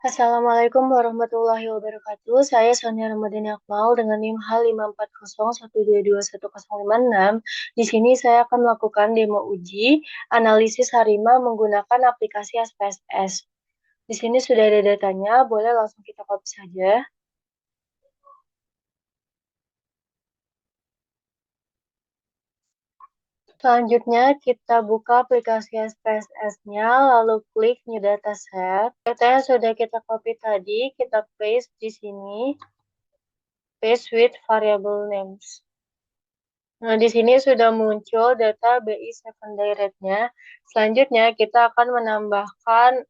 Assalamualaikum warahmatullahi wabarakatuh. Saya Sonia Ramadhani Akmal dengan NIM H54012210506. Di sini saya akan melakukan demo uji analisis harimau menggunakan aplikasi SPSS. Di sini sudah ada datanya, boleh langsung kita copy saja. Selanjutnya, kita buka aplikasi SPSS-nya, lalu klik New Dataset. Data yang sudah kita copy tadi, kita paste di sini, paste with variable names. Nah, di sini sudah muncul data BI 7-day rate-nya. Selanjutnya, kita akan menambahkan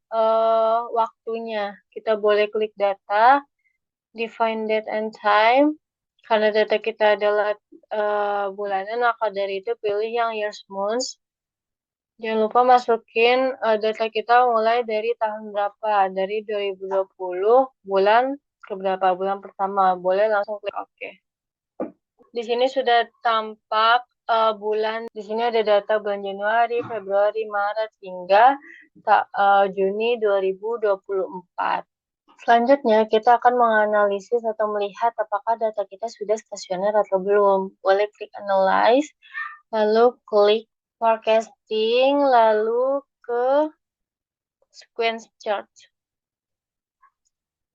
waktunya. Kita boleh klik data, define date and time. Karena data kita adalah bulanan, maka dari itu pilih yang years months. Jangan lupa masukin data kita mulai dari tahun berapa. Dari 2020, bulan ke berapa? Bulan pertama. Boleh langsung klik OK. Di sini sudah tampak bulan. Di sini ada data bulan Januari, Februari, Maret hingga Juni 2024. Selanjutnya, kita akan menganalisis atau melihat apakah data kita sudah stasioner atau belum. Boleh klik Analyze, lalu klik Forecasting, lalu ke Sequence Chart.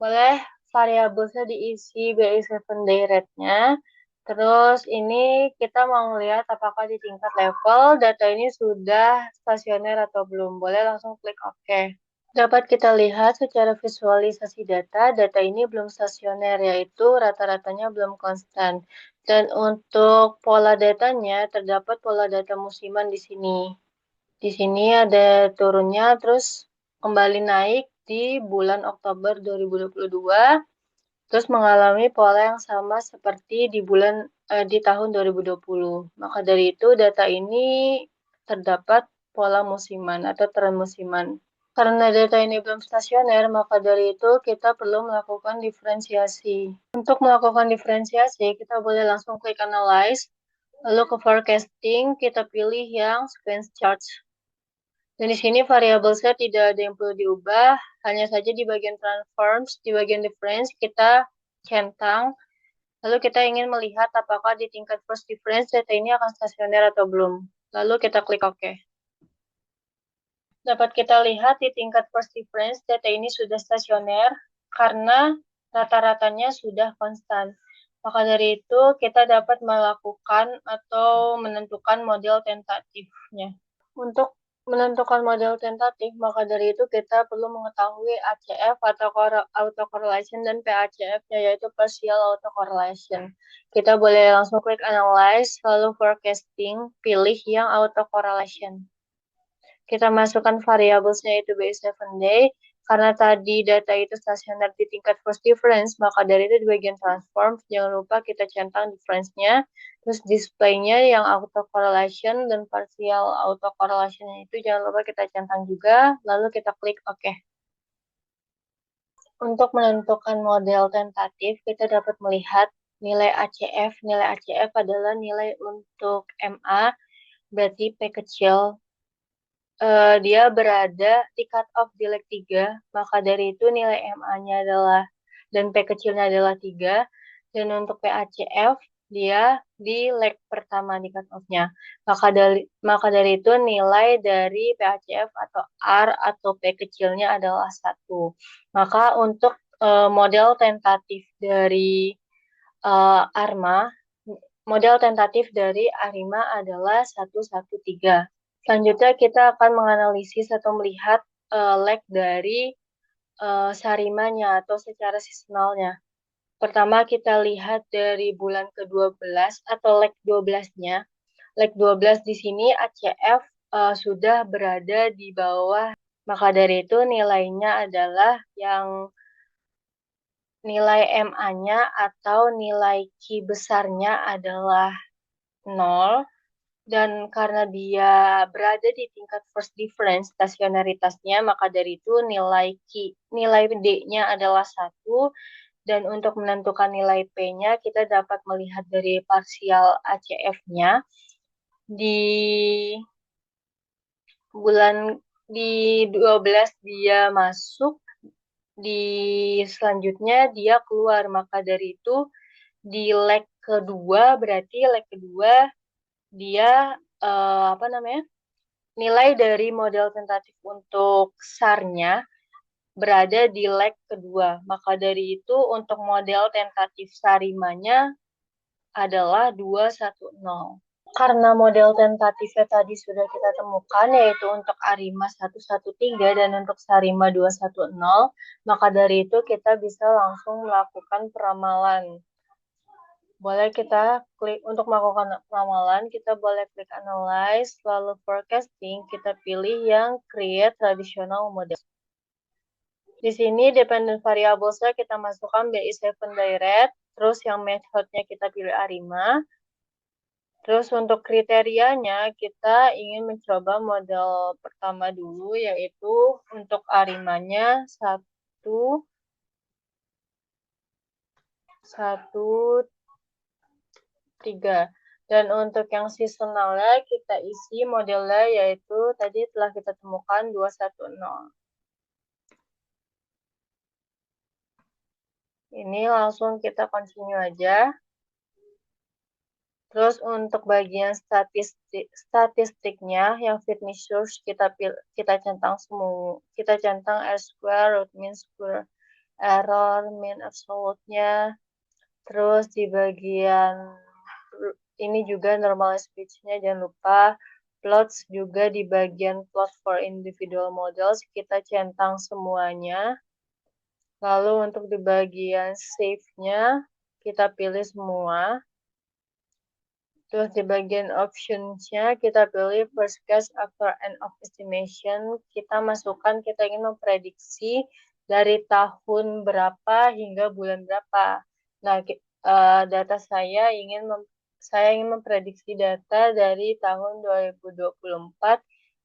Boleh variabelnya diisi BI 7-day rate-nya. Terus ini kita mau lihat apakah di tingkat level data ini sudah stasioner atau belum. Boleh langsung klik OK. Dapat kita lihat secara visualisasi data ini belum stasioner, yaitu rata-ratanya belum konstan. Dan untuk pola datanya, terdapat pola data musiman di sini. Di sini ada turunnya, terus kembali naik di bulan Oktober 2022, terus mengalami pola yang sama seperti di tahun 2020. Maka dari itu data ini terdapat pola musiman atau tren musiman. Karena data ini belum stasioner, maka dari itu kita perlu melakukan diferensiasi. Untuk melakukan diferensiasi, kita boleh langsung klik Analyze, lalu ke Forecasting, kita pilih yang Sequence Charts. Dan di sini variabel set tidak ada yang perlu diubah, hanya saja di bagian Transforms, di bagian Difference, kita centang, lalu kita ingin melihat apakah di tingkat first difference data ini akan stasioner atau belum. Lalu kita klik OK. Dapat kita lihat di tingkat first difference data ini sudah stasioner karena rata-ratanya sudah konstan. Maka dari itu kita dapat melakukan atau menentukan model tentatifnya. Untuk menentukan model tentatif, maka dari itu kita perlu mengetahui ACF atau autocorrelation dan PACF-nya, yaitu partial autocorrelation. Kita boleh langsung klik Analyze, lalu Forecasting, pilih yang autocorrelation. Kita masukkan variabelnya itu BI 7-day. Karena tadi data itu stasioner di tingkat first difference, maka dari itu di bagian transform, jangan lupa kita centang difference-nya. Terus display-nya yang autocorrelation dan partial autocorrelation itu jangan lupa kita centang juga, lalu kita klik OK. Untuk menentukan model tentatif, kita dapat melihat nilai ACF. Nilai ACF adalah nilai untuk MA, berarti P kecil. Dia berada di cut off di leg 3, maka dari itu nilai MA-nya adalah, dan P kecilnya adalah 3, dan untuk PACF, dia di leg pertama di cut off-nya. Maka dari itu nilai dari PACF atau R atau P kecilnya adalah 1. Maka untuk model tentatif dari ARMA, model tentatif dari ARIMA adalah 113. Selanjutnya kita akan menganalisis atau melihat lag dari sarimanya atau secara seasonalnya. Pertama kita lihat dari bulan ke-12 atau lag 12-nya. Lag 12 di sini ACF sudah berada di bawah. Maka dari itu nilainya adalah yang nilai MA-nya atau nilai Q besarnya adalah 0. Dan karena dia berada di tingkat first difference stasionaritasnya, maka dari itu nilai D-nya adalah 1. Dan untuk menentukan nilai P-nya, kita dapat melihat dari parsial ACF-nya. Di bulan di 12 dia masuk, di selanjutnya dia keluar. Maka dari itu di leg kedua, berarti leg kedua dia nilai dari model tentatif untuk SAR-nya berada di leg kedua. Maka dari itu untuk model tentatif Sarimanya adalah 210. Karena model tentatifnya tadi sudah kita temukan, yaitu untuk Arima 113 dan untuk Sarima 210, maka dari itu kita bisa langsung melakukan peramalan. Boleh kita klik untuk melakukan peramalan, kita boleh klik Analyze, lalu Forecasting, kita pilih yang Create Traditional Model. Di sini dependent variablesnya kita masukkan BI7 Direct, terus yang methodnya kita pilih Arima. Terus untuk kriterianya kita ingin mencoba model pertama dulu, yaitu untuk Arimanya 113. Dan untuk yang seasonalnya kita isi modelnya, yaitu tadi telah kita temukan 210. Ini langsung kita continue aja. Terus untuk bagian statistiknya yang fit measures kita centang semua. Kita centang R square, root mean square, error, mean absolute-nya. Terus di bagian ini juga normalized pitch-nya jangan lupa. Plots juga di bagian plot for individual models kita centang semuanya. Lalu untuk di bagian save-nya kita pilih semua. Terus di bagian options-nya kita pilih first guess after end of estimation. Kita masukkan kita ingin memprediksi dari tahun berapa hingga bulan berapa. Nah, data saya ingin memprediksi data dari tahun 2024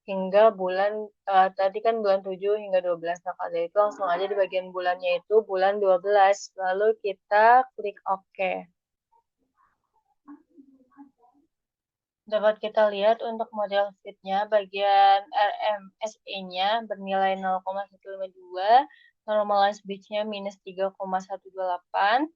hingga bulan tadi kan bulan 7 hingga 12. Nah, kalau itu langsung aja di bagian bulannya itu bulan 12. Lalu kita klik OK. Dapat kita lihat untuk model fit-nya, bagian RMSE-nya bernilai 0,152, normalized pitch-nya minus 3,128.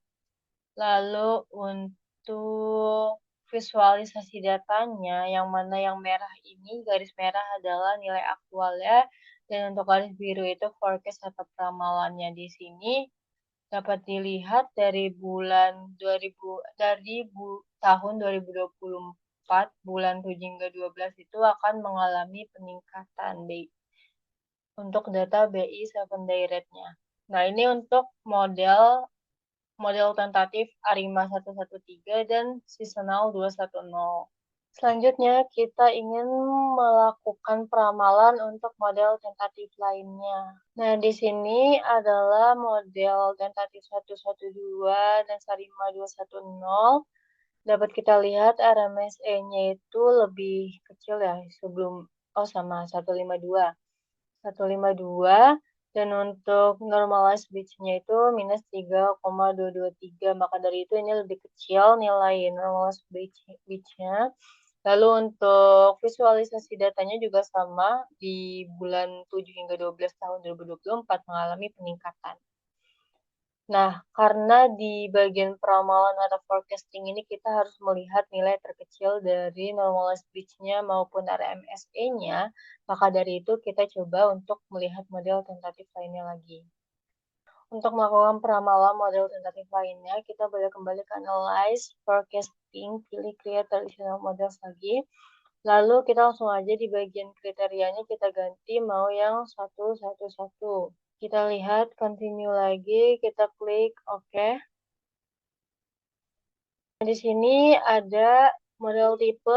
Lalu untuk visualisasi datanya, yang mana yang merah ini, garis merah adalah nilai aktualnya, dan untuk garis biru itu forecast atau peramalannya. Di sini dapat dilihat dari tahun 2024 bulan 7 hingga 12 itu akan mengalami peningkatan untuk data BI7 Direct-nya. Nah, ini untuk model tentatif Arima 113 dan seasonal 210. Selanjutnya, kita ingin melakukan peramalan untuk model tentatif lainnya. Nah, di sini adalah model tentatif 112 dan Sarima 210. Dapat kita lihat RMSE-nya itu lebih kecil ya, sama 152. 152 dan untuk normalized pitch-nya itu minus 3,223. Maka dari itu ini lebih kecil nilai normalized pitch-nya. Lalu untuk visualisasi datanya juga sama di bulan 7 hingga 12 tahun 2024 mengalami peningkatan. Nah, karena di bagian peramalan atau forecasting ini kita harus melihat nilai terkecil dari normalized pitch-nya maupun RMSE-nya, maka dari itu kita coba untuk melihat model tentatif lainnya lagi. Untuk melakukan peramalan model tentatif lainnya, kita boleh kembali ke Analyze, Forecasting, pilih Create Traditional Models lagi. Lalu kita langsung aja di bagian kriterianya kita ganti mau yang 111. Kita lihat, continue lagi, kita klik OK. Di sini ada model tipe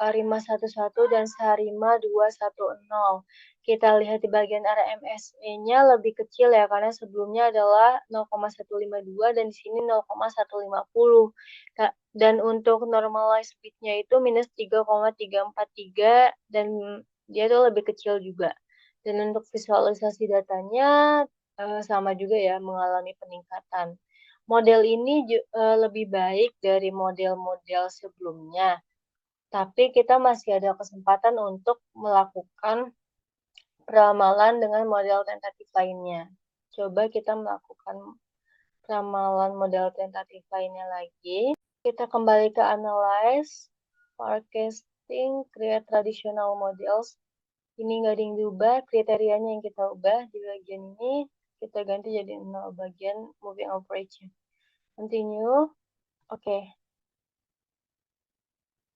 Arima 11 dan Sarima 210. Kita lihat di bagian RMSE-nya lebih kecil ya, karena sebelumnya adalah 0,152 dan di sini 0,150. Dan untuk normalized speed-nya itu minus 3,343 dan dia tuh lebih kecil juga. Dan untuk visualisasi datanya sama juga ya, mengalami peningkatan. Model ini lebih baik dari model-model sebelumnya, tapi kita masih ada kesempatan untuk melakukan peramalan dengan model tentatif lainnya. coba kita melakukan ramalan model tentatif lainnya lagi. Kita kembali ke analyze, forecasting, create traditional models. Ini nggak ada yang diubah, kriterianya yang kita ubah di bagian ini, kita ganti jadi 0 bagian moving average. Continue. Oke.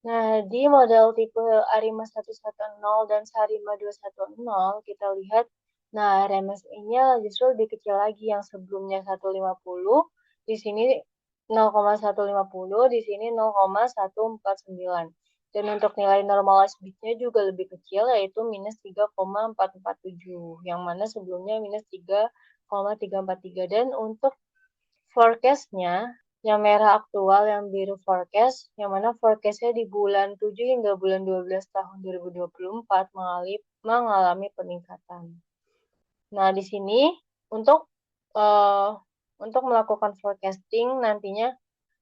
Nah, di model tipe ARIMA 110 dan SARIMA 210, kita lihat, nah RMSI-nya justru lebih kecil lagi, yang sebelumnya 150, di sini 0,150, di sini 0,149. Dan untuk nilai normalized bit-nya juga lebih kecil, yaitu minus 3,447, yang mana sebelumnya minus 3,343. Dan untuk forecast-nya, yang merah aktual, yang biru forecast, yang mana forecast-nya di bulan 7 hingga bulan 12 tahun 2024 mengalami peningkatan. Nah, di sini untuk uh, untuk melakukan forecasting nantinya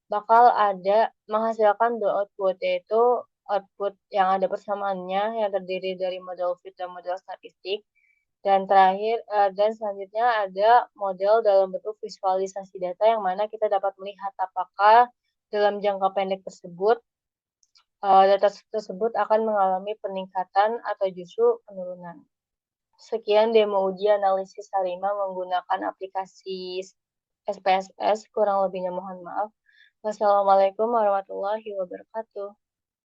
bakal ada menghasilkan dua output, yaitu output yang ada persamaannya yang terdiri dari model fit dan model statistik. Dan terakhir, dan selanjutnya ada model dalam bentuk visualisasi data yang mana kita dapat melihat apakah dalam jangka pendek tersebut, data tersebut akan mengalami peningkatan atau justru penurunan. Sekian demo uji analisis Sarima menggunakan aplikasi SPSS, kurang lebihnya mohon maaf. Wassalamualaikum warahmatullahi wabarakatuh.